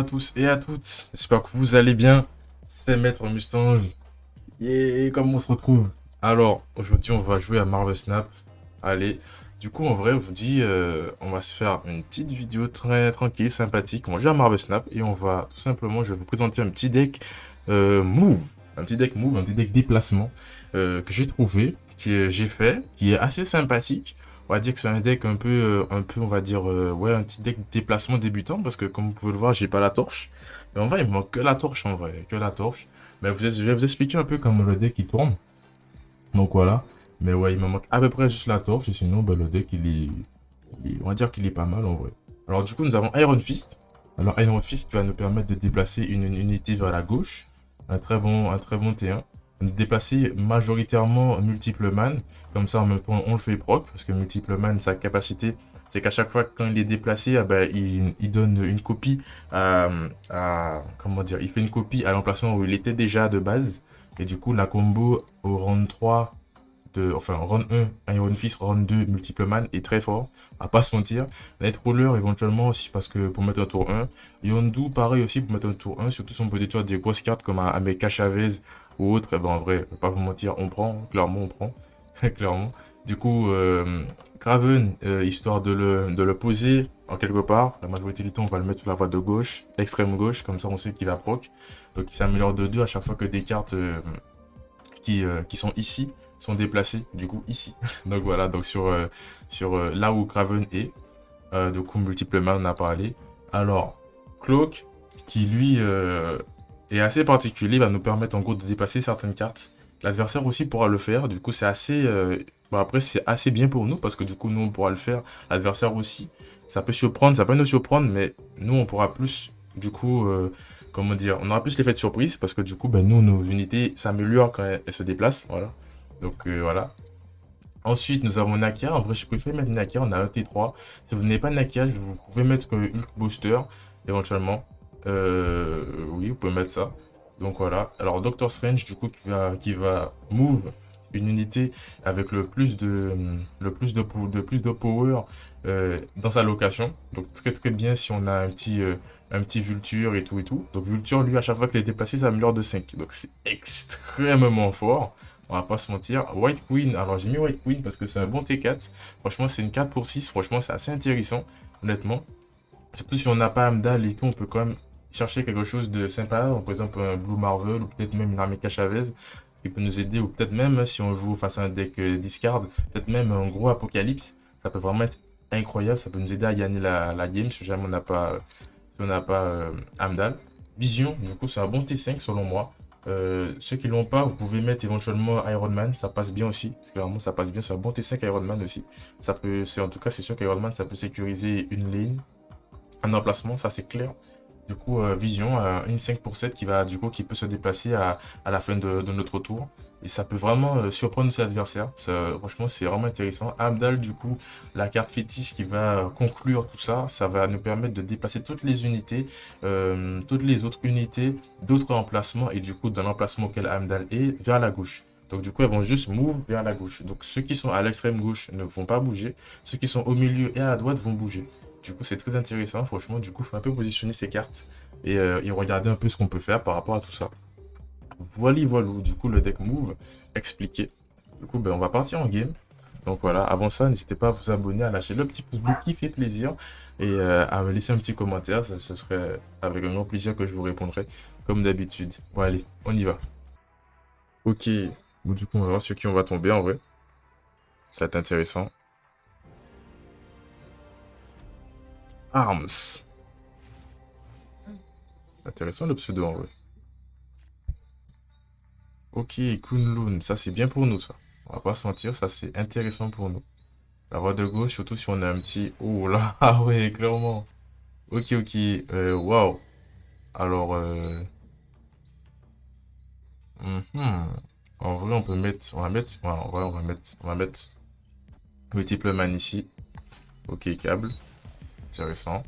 tous et à toutes. J'espère que vous allez bien. C'est Maître Mustang. Et comment on se retrouve? Alors, aujourd'hui, on va jouer à Marvel Snap. Allez. Du coup, en vrai, je vous dis, on va se faire une petite vidéo très tranquille, sympathique. On va jouer à Marvel Snap et on va tout simplement, je vais vous présenter un petit deck Move. Un petit deck Move, un petit deck déplacement que j'ai trouvé, j'ai fait, qui est assez sympathique. On va dire que c'est un deck un peu, on va dire, ouais, un petit deck déplacement débutant parce que comme vous pouvez le voir, j'ai pas la torche. Mais en vrai, il me manque que la torche en vrai, que la torche. Mais je vais vous expliquer un peu comment le deck il tourne. Donc voilà. Mais ouais, il me manque à peu près juste la torche et sinon, ben, le deck on va dire qu'il est pas mal en vrai. Alors du coup, nous avons Iron Fist. Alors Iron Fist va nous permettre de déplacer une unité vers la gauche. Un très bon T1. De déplacer majoritairement multiple man. Comme ça, en même temps, on le fait proc. Parce que multiple man, sa capacité, c'est qu'à chaque fois quand il est déplacé, ah ben, il donne une copie comment dire, il fait une copie à l'emplacement où il était déjà de base. Et du coup, la combo au round 3 enfin, round 1, Iron Fist, round 2, Multiple Man est très fort, on va pas se mentir. Nightroller éventuellement aussi parce que pour mettre un tour 1. Yondu pareil aussi pour mettre un tour 1, surtout si on peut détruire des grosses cartes comme un Ameka Chavez ou autre. Et ben en vrai, pas vous mentir, on prend, clairement on prend, clairement. Du coup, Kraven, histoire de le poser en quelque part, la majorité du temps on va le mettre sur la voie de gauche, extrême gauche, comme ça on sait qu'il va proc. Donc il s'améliore de 2 à chaque fois que des cartes qui sont ici sont déplacés du coup ici. Donc voilà, donc sur là où Craven est, du coup multiple main on a parlé. Alors Cloak qui lui est assez particulier, va nous permettre en gros de déplacer certaines cartes. L'adversaire aussi pourra le faire, du coup c'est assez bon, après c'est assez bien pour nous parce que du coup nous on pourra le faire, l'adversaire aussi. Ça peut surprendre, ça peut nous surprendre, mais nous on pourra plus du coup comment dire, on aura plus l'effet de surprise parce que du coup, ben, nous, nos unités s'améliorent quand elles se déplacent. Voilà. Donc voilà. Ensuite, nous avons Nakia. En vrai, je préfère mettre Nakia. On a un T3. Si vous n'avez pas Nakia, vous pouvez mettre Hulk Booster éventuellement. Oui, vous pouvez mettre ça. Donc voilà. Alors Doctor Strange, du coup, qui va move une unité avec le plus de power dans sa location. Donc très très bien si on a un petit Vulture et tout et tout. Donc Vulture, lui, à chaque fois qu'il est déplacé, ça améliore de 5. Donc c'est extrêmement fort. On va pas se mentir. White Queen, alors j'ai mis White Queen parce que c'est un bon T4. Franchement, c'est une 4 pour 6. Franchement, c'est assez intéressant, honnêtement. Surtout si on n'a pas Amdal et tout, on peut quand même chercher quelque chose de sympa. Par exemple, un Blue Marvel ou peut-être même une Armika Chavez. Ce qui peut nous aider. Ou peut-être même si on joue face à un deck discard, peut-être même un gros Apocalypse. Ça peut vraiment être incroyable. Ça peut nous aider à gagner la game si jamais on n'a pas Amdal. Vision, du coup, c'est un bon T5 selon moi. Ceux qui l'ont pas, vous pouvez mettre éventuellement Iron Man, ça passe bien aussi. Clairement, ça passe bien. C'est un bon T5 Iron Man aussi. En tout cas, c'est sûr qu'Iron Man, ça peut sécuriser une lane, un emplacement, ça c'est clair. Du coup, Vision, une 5 pour 7 qui peut se déplacer à la fin de notre tour. Et ça peut vraiment surprendre ses adversaires. Franchement, c'est vraiment intéressant. Abdal, du coup, la carte fétiche qui va conclure tout ça, ça va nous permettre de déplacer toutes les unités, toutes les autres unités d'autres emplacements et du coup, d'un emplacement auquel Abdal est, vers la gauche. Donc du coup, elles vont juste move vers la gauche. Donc ceux qui sont à l'extrême gauche ne vont pas bouger. Ceux qui sont au milieu et à la droite vont bouger. Du coup, c'est très intéressant, franchement. Du coup, il faut un peu positionner ces cartes et regarder un peu ce qu'on peut faire par rapport à tout ça. Voilà, voilà. Du coup, le deck move expliqué. Du coup, ben, on va partir en game. Donc voilà, avant ça, n'hésitez pas à vous abonner, à lâcher le petit pouce bleu qui fait plaisir et à me laisser un petit commentaire. Ce serait avec un grand plaisir que je vous répondrai, comme d'habitude. Bon, allez, on y va. Ok, bon, du coup, on va voir sur qui on va tomber en vrai. Ça va être intéressant. Arms. Intéressant le pseudo en vrai. Ok, Kunlun, ça c'est bien pour nous ça. On va pas se mentir, ça c'est intéressant pour nous. La voie de gauche, surtout si on a un petit... Oh là, ah ouais, clairement. Ok, ok, waouh. Alors, en vrai, on va mettre multiple man ici. Ok, câble, intéressant.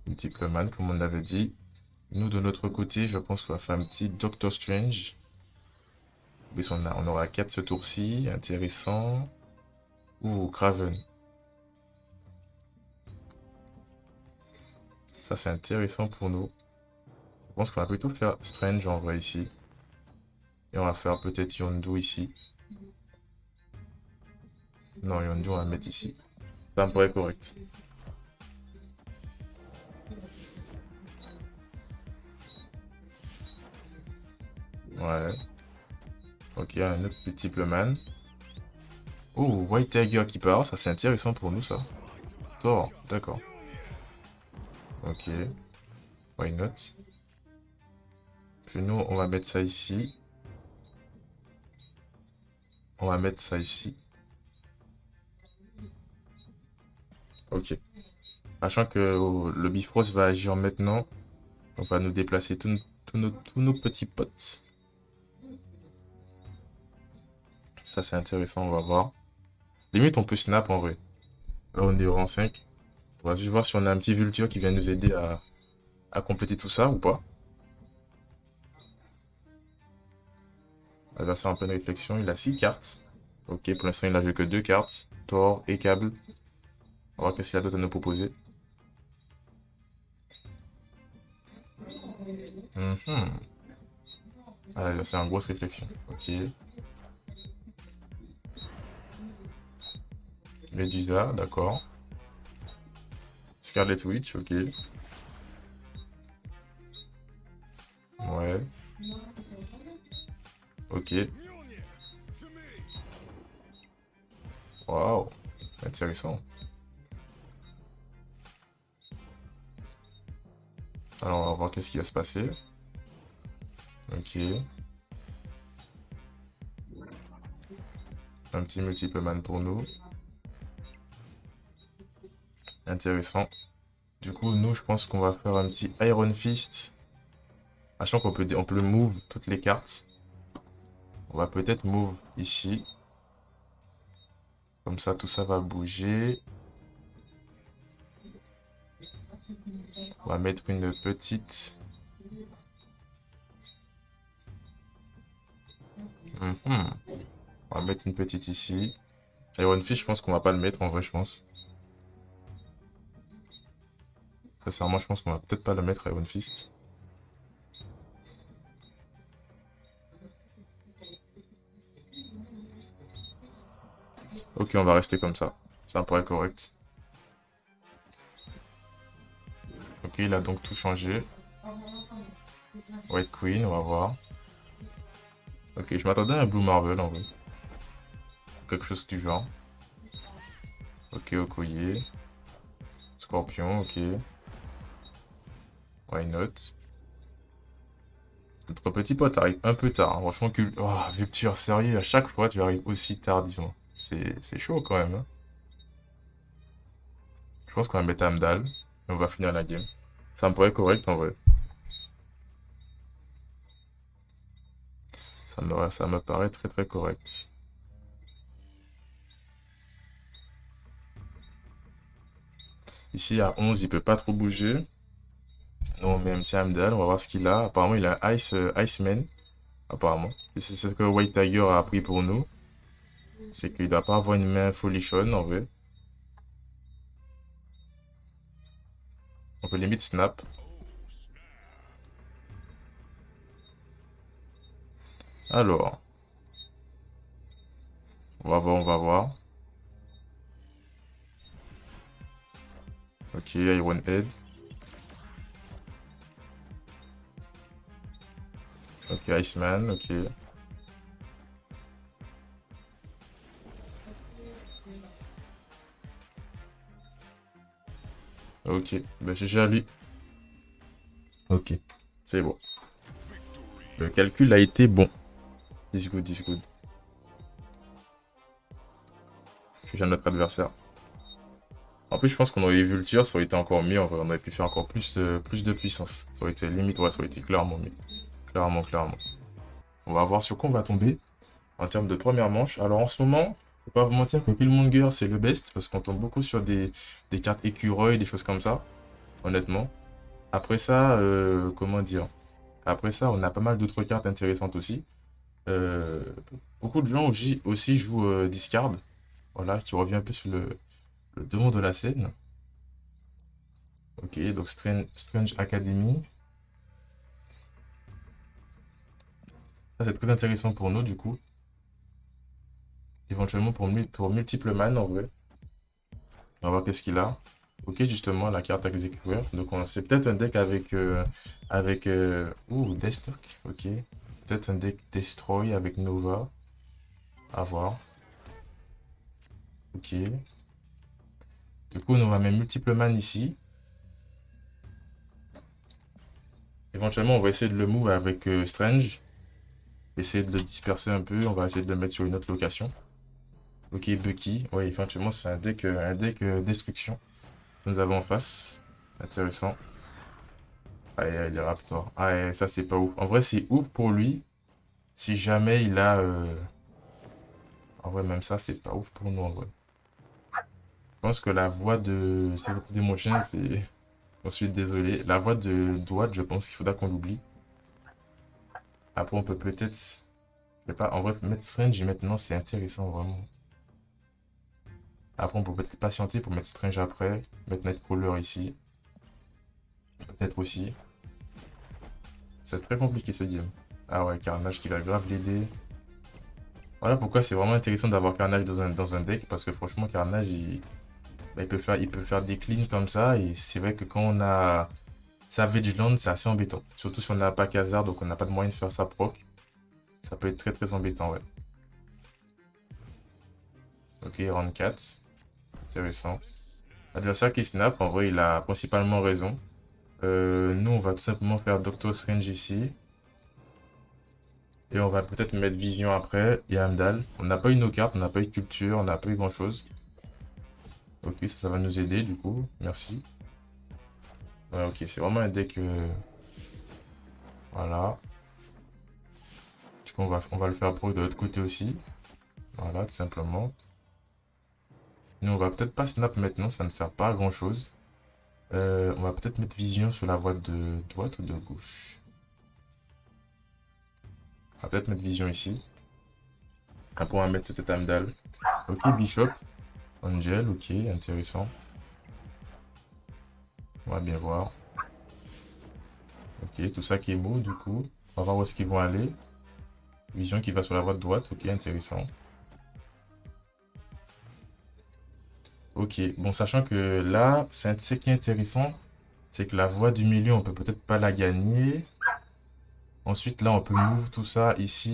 Multiple man, comme on avait dit. Nous, de notre côté, je pense qu'on va faire un petit Doctor Strange. Oui, on aura 4 ce tour-ci, intéressant. Ouh, Kraven. Ça, c'est intéressant pour nous. Je pense qu'on va plutôt faire Strange en vrai ici. Et on va faire peut-être Yondu ici. Non, Yondu, on va le mettre ici. Ça me paraît correct. Ouais. Ok, un autre petit Pleman. Oh, White Tiger qui part. Ça, c'est intéressant pour nous, ça. Thor, d'accord. Ok. Why not? Puis nous, on va mettre ça ici. On va mettre ça ici. Ok. Sachant que le Bifrost va agir maintenant, on va nous déplacer tous nos petits potes. Ça, c'est intéressant, on va voir. Limite, on peut snap en vrai. Là, on est au rang 5. On va juste voir si on a un petit Vulture qui vient nous aider à compléter tout ça ou pas. Adversaire en pleine réflexion, il a 6 cartes. Ok, pour l'instant, il n'a joué que 2 cartes. Thor et Câble. On va voir qu'est-ce qu'il a d'autre à nous proposer. Mhm. Ah, là, c'est une grosse réflexion. Ok. Medusa, d'accord. Scarlet Witch, ok. Ouais. Ok. Waouh. Intéressant. Alors, on va voir qu'est-ce qui va se passer. Ok. Un petit multiple man pour nous. Intéressant. Du coup, nous, je pense qu'on va faire un petit Iron Fist. Sachant on peut move toutes les cartes. On va peut-être move ici. Comme ça, tout ça va bouger. On va mettre une petite. Mhm. On va mettre une petite ici. Iron Fist, je pense qu'on va pas le mettre en vrai, je pense. Sincèrement, je pense qu'on va peut-être pas le mettre Iron Fist. Ok, on va rester comme ça. Ça me paraît correct. Ok, il a donc tout changé. White Queen, on va voir. Ok, je m'attendais à un Blue Marvel en vrai. Quelque chose du genre. Ok, Okoye. Scorpion, ok. Why not? Notre petit pote arrive un peu tard, hein. Franchement, oh, Vulture, sérieux, à chaque fois tu arrives aussi tardivement. C'est chaud quand même, hein. Je pense qu'on va mettre Amdal. Et on va finir la game. Ça me paraît correct en vrai. Ça me paraît très très correct. Ici à 11, il peut pas trop bouger. Nous, on met un petit Amdal, on va voir ce qu'il a. Apparemment, il a Iceman. Apparemment. Et c'est ce que White Tiger a appris pour nous. C'est qu'il doit pas avoir une main folichonne en vrai. On peut limite snap. Alors, on va voir, on va voir. Ok, Iron Head. Ok, Iceman, ok. Ok, bah GG à lui. Ok, c'est bon. Le calcul a été bon. Is good, is good. Je viens de notre adversaire. En plus, je pense qu'on aurait eu Vulture, ça aurait été encore mieux. On aurait pu faire encore plus de puissance. Ça aurait été limite, ouais, ça aurait été clairement mieux. Clairement, clairement. On va voir sur quoi on va tomber en termes de première manche. Alors en ce moment, faut pas vous mentir que Killmonger c'est le best parce qu'on tombe beaucoup sur des cartes écureuils, des choses comme ça, honnêtement. Après ça, comment dire? Après ça, on a pas mal d'autres cartes intéressantes aussi. Euh, Beaucoup de gens aussi jouent Discard, voilà, qui revient un peu sur le devant de la scène. Ok, donc Strange Academy. Ça, c'est très intéressant pour nous, du coup. Éventuellement pour multiples man, en vrai. On va voir qu'est-ce qu'il a. Ok, justement, la carte Executor. Donc, c'est peut-être un deck ouh, Deathstalk. Ok. Peut-être un deck Destroy avec Nova. À voir. Ok. Du coup, on va mettre multiple man ici. Éventuellement, on va essayer de le move avec Strange. Essayer de le disperser un peu. On va essayer de le mettre sur une autre location. Ok, Bucky. Ouais, éventuellement, c'est un deck destruction que nous avons en face. Intéressant. Ah, les Raptors. Ah, ça, c'est pas ouf. En vrai, c'est ouf pour lui. Si jamais il a. En vrai, même ça, c'est pas ouf pour nous, en vrai. Je pense que la voix de Secret Demotion, c'est. Ensuite, désolé. La voix de Dwight, je pense qu'il faudra qu'on l'oublie. Après, on peut peut-être. Je sais pas. En vrai, mettre Strange maintenant, c'est intéressant, vraiment. Après, on peut peut-être patienter pour mettre Strange après. Mettre Nightcrawler ici. Peut-être aussi. C'est très compliqué ce game. Ah ouais, Carnage qui va grave l'aider. Voilà pourquoi c'est vraiment intéressant d'avoir Carnage dans un deck. Parce que franchement, Carnage, bah, il peut faire des cleans comme ça. Et c'est vrai que quand on a Savage Land, c'est assez embêtant. Surtout si on n'a pas Khazar, donc on n'a pas de moyen de faire ça proc. Ça peut être très très embêtant, ouais. Ok, round 4. Intéressant. Adversaire qui snap, en vrai, il a principalement raison. Nous, on va tout simplement faire Doctor Strange ici. Et on va peut-être mettre Vision après et Amdal. On n'a pas eu nos cartes, on n'a pas eu Culture, on n'a pas eu grand-chose. Ok, ça va nous aider du coup. Merci. Ouais, ok, c'est vraiment un deck. Voilà. Du coup, on va le faire pro de l'autre côté aussi. Voilà, tout simplement. Nous, on va peut-être pas snap maintenant, ça ne sert pas à grand-chose. On va peut-être mettre Vision sur la voie de droite ou de gauche. On va peut-être mettre Vision ici. Après, on va mettre peut-être Amdal. Ok, Bishop. Angel, ok, intéressant. On va bien voir. Ok, tout ça qui est beau du coup. On va voir où est-ce qu'ils vont aller. Vision qui va sur la voie de droite, ok, intéressant. Ok, bon, sachant que là, ce qui est intéressant, c'est que la voie du milieu, on peut peut-être pas la gagner. Ensuite, là, on peut move tout ça ici.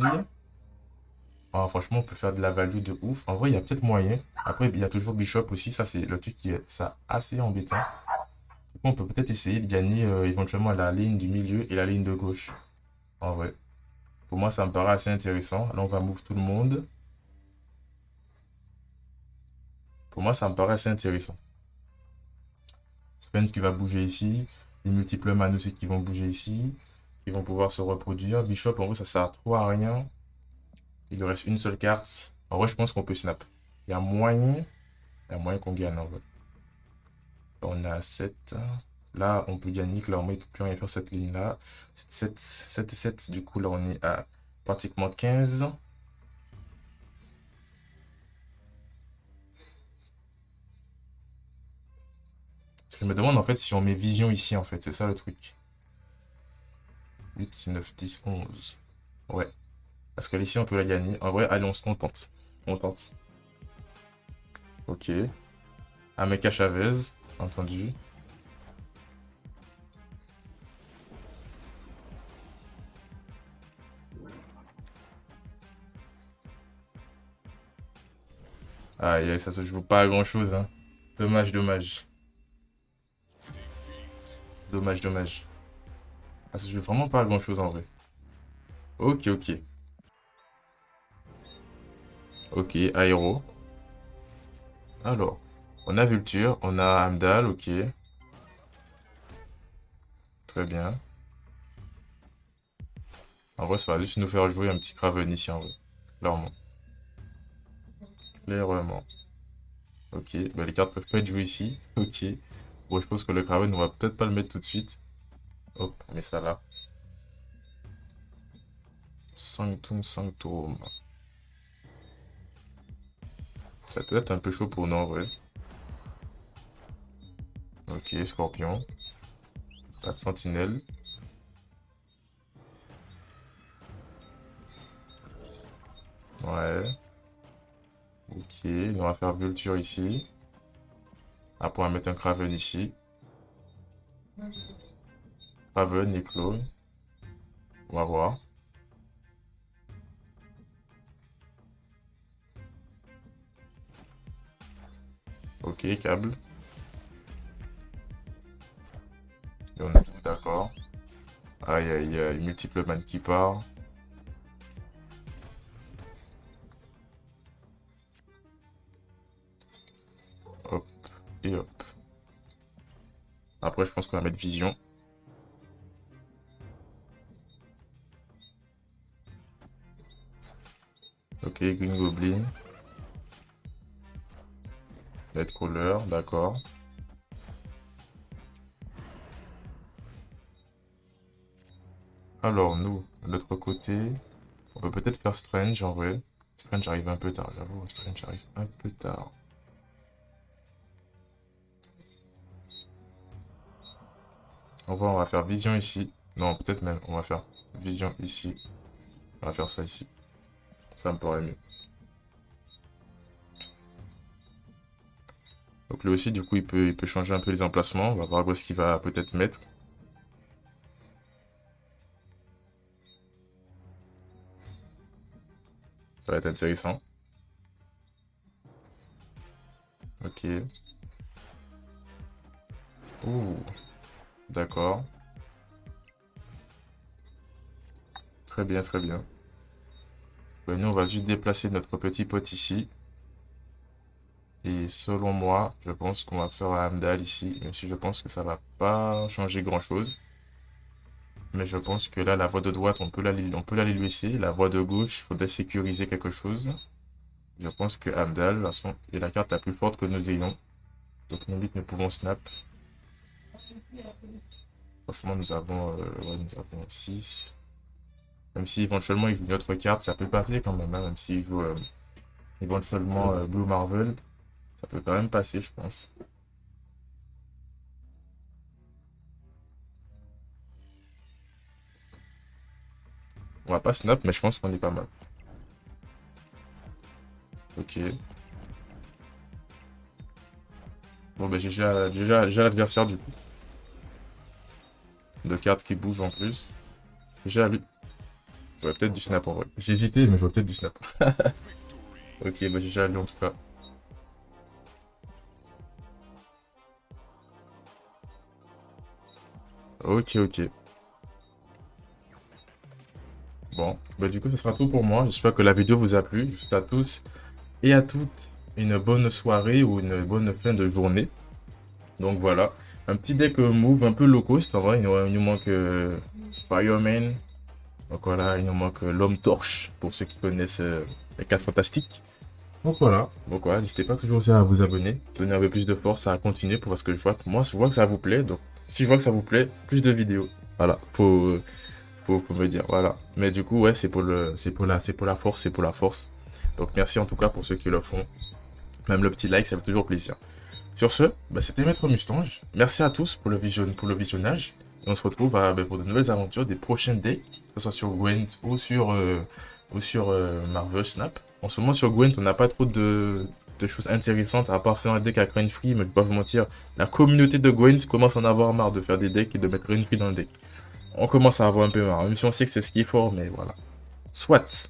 Ah, franchement, on peut faire de la value de ouf. En vrai, il y a peut-être moyen. Après, il y a toujours Bishop aussi. Ça, c'est le truc qui est ça assez embêtant. Du coup, on peut peut-être essayer de gagner éventuellement la ligne du milieu et la ligne de gauche. En vrai. Pour moi, ça me paraît assez intéressant. Là, on va move tout le monde. Pour moi, ça me paraît assez intéressant. Sven qui va bouger ici. Les multiples man aussi qui vont bouger ici. Ils vont pouvoir se reproduire. Bishop, en vrai, ça sert trop à rien. Il lui reste une seule carte. En vrai, je pense qu'on peut snap. Il y a moyen. Il y a moyen qu'on gagne en vrai. On a 7. Là, on peut gagner. Clairement, il ne peut plus rien faire cette ligne-là. 7, 7, 7, 7. Du coup, là, on est à pratiquement 15. Je me demande en fait si on met vision ici, en fait. C'est ça le truc. 8, 9, 10, 11. Ouais. Parce que ici, on peut la gagner. En vrai, allez, on tente. On tente. Ok. Ameka Chavez, entendu. Aïe, ça se joue pas à grand chose, hein. Dommage, dommage. Dommage, dommage. Ça se joue vraiment pas à grand chose en vrai. Ok, ok. Ok, Aéro. Alors, on a Vulture, on a Amdal, ok. Très bien. En vrai, ça va juste nous faire jouer un petit Kraven ici en vrai. Clairement. Clairement. Ok, bah, les cartes peuvent pas être jouées ici. Ok. Bon, je pense que le Kraven, on va peut-être pas le mettre tout de suite. Hop, on met ça là. Sanctum Sanctorum. Ça peut être un peu chaud pour nous en vrai. Ok, Scorpion. Pas de sentinelle. Ouais. Ok, on va faire Vulture ici. Après, on va mettre un Kraven ici. Kraven et clone. On va voir. Ok, câble. Et on est tout d'accord. Aïe, aïe, aïe, multiple man qui part. Hop et hop. Après, je pense qu'on va mettre vision. Ok, Green Goblin. Nightcrawler, d'accord. Alors, nous, de l'autre côté, on peut peut-être faire Strange en vrai. Strange arrive un peu tard, j'avoue. Strange arrive un peu tard. On va faire Vision ici. Non, peut-être même, on va faire Vision ici. On va faire ça ici. Ça me paraît mieux. Donc lui aussi, du coup, il peut changer un peu les emplacements. On va voir où est-ce qu'il va peut-être mettre. Ça va être intéressant. Ok. Ouh, d'accord. Très bien, très bien. Ben, nous, on va juste déplacer notre petit pote ici. Et selon moi, je pense qu'on va faire un Amdal ici. Même si je pense que ça va pas changer grand-chose. Mais je pense que là, la voie de droite, on peut la laisser. La voie de gauche, il faudrait sécuriser quelque chose. Je pense que Amdal, de toute façon, est la carte la plus forte que nous ayons. Donc, limite, nous pouvons snap. Franchement, ouais, nous avons 6. Même si éventuellement il joue une autre carte, ça peut passer quand même, hein. Même s'il joue éventuellement Blue Marvel, ça peut quand même passer, je pense. On va pas snap, mais je pense qu'on est pas mal. Ok. Bon, ben j'ai l'adversaire du coup. Deux cartes qui bougent en plus. J'ai à lui. J'aurais peut-être du snap en vrai. J'ai hésité, mais j'aurais peut-être du snap. Ok, bah j'ai à lui en tout cas. Ok, ok. Bon, bah du coup, ce sera tout pour moi. J'espère que la vidéo vous a plu. Je vous souhaite à tous et à toutes une bonne soirée ou une bonne fin de journée. Donc voilà, un petit deck move un peu low cost. En vrai, il nous manque Fireman. Donc voilà, il nous manque l'homme torche pour ceux qui connaissent les 4 fantastiques. Donc voilà, n'hésitez pas toujours aussi à vous abonner, donner un peu plus de force à continuer parce que je vois que moi, je vois que ça vous plaît. Donc si je vois que ça vous plaît, plus de vidéos. Voilà, faut me dire, voilà. Mais du coup, ouais, c'est pour la force, c'est pour la force. Donc merci en tout cas pour ceux qui le font. Même le petit like, ça fait toujours plaisir. Sur ce, bah, c'était Maître Mustange. Merci à tous pour le visionnage. Et on se retrouve pour de nouvelles aventures, des prochains decks, que ce soit sur Gwent ou sur Marvel Snap. En ce moment, sur Gwent, on n'a pas trop de choses intéressantes à part faire un deck avec Rain Free, mais je vais pas vous mentir, la communauté de Gwent commence à en avoir marre de faire des decks et de mettre Rain Free dans le deck. On commence à avoir un peu marre, même si on sait que c'est ce qui est fort, mais voilà. Soit,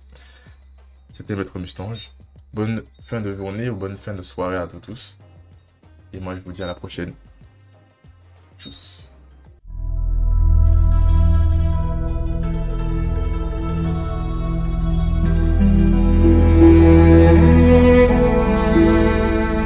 c'était Maître Mustange. Bonne fin de journée ou bonne fin de soirée à tous. Et moi, je vous dis à la prochaine. Tchuss.